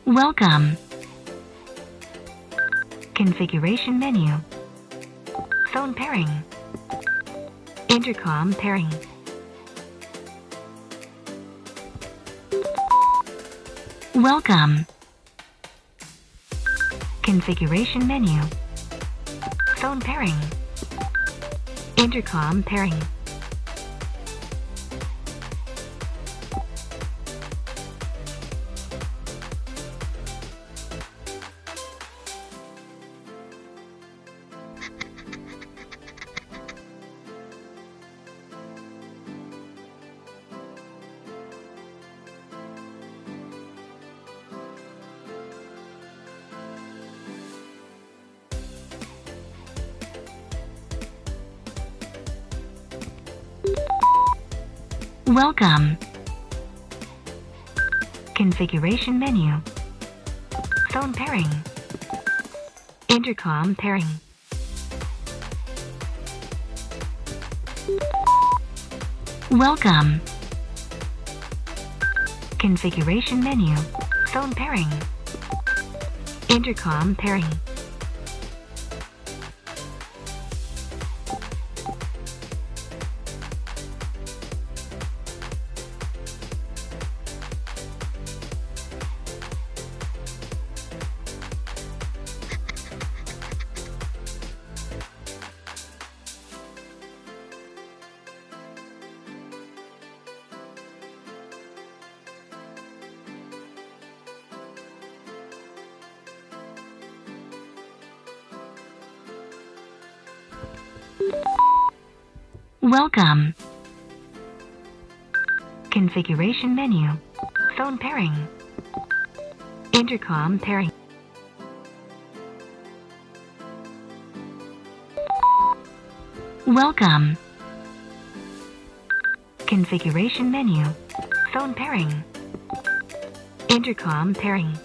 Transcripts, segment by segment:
Welcome. Configuration menu. Phone pairing. Intercom pairing. Welcome. Configuration menu. Phone pairing. Intercom pairing. Welcome. Configuration menu. Phone pairing. Intercom pairing. Welcome. Configuration menu. Phone pairing. Intercom pairing. Welcome. Configuration menu. Phone pairing. Intercom pairing. Welcome. Configuration menu. Phone pairing. Intercom pairing.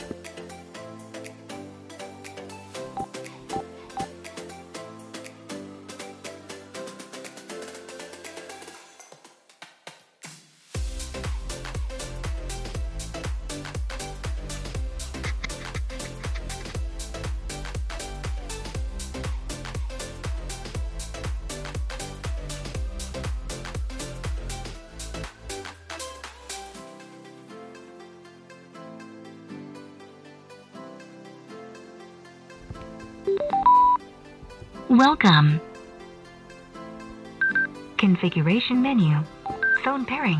Welcome. Configuration menu. Phone pairing.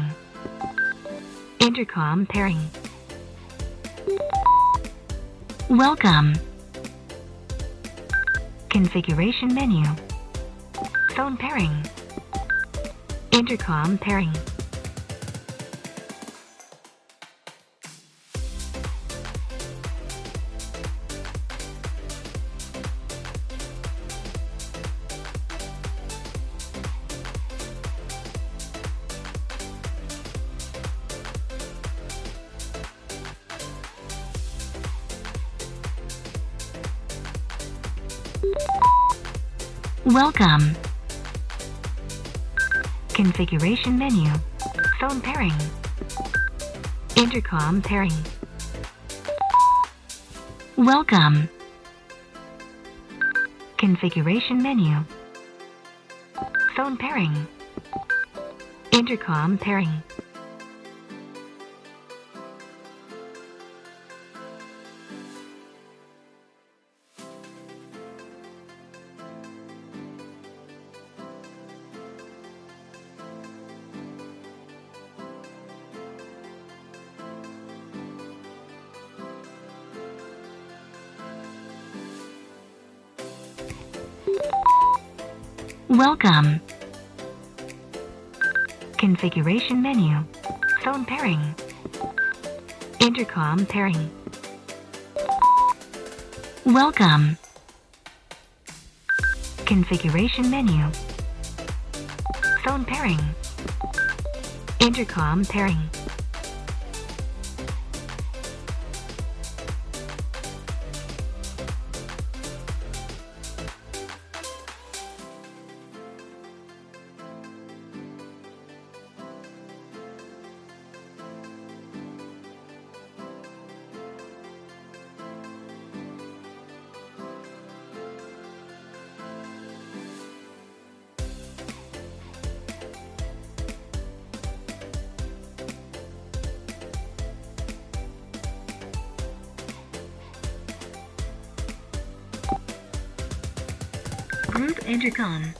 Intercom pairing. Welcome. Configuration menu. Phone pairing. Intercom pairing. Welcome. Configuration menu. Phone pairing. Intercom pairing. Welcome. Configuration menu. Phone pairing. Intercom pairing. Welcome. Configuration menu. Phone pairing. Intercom pairing. Welcome. Configuration menu. Phone pairing. Intercom pairing. Group intercom.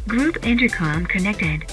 Group intercom connected.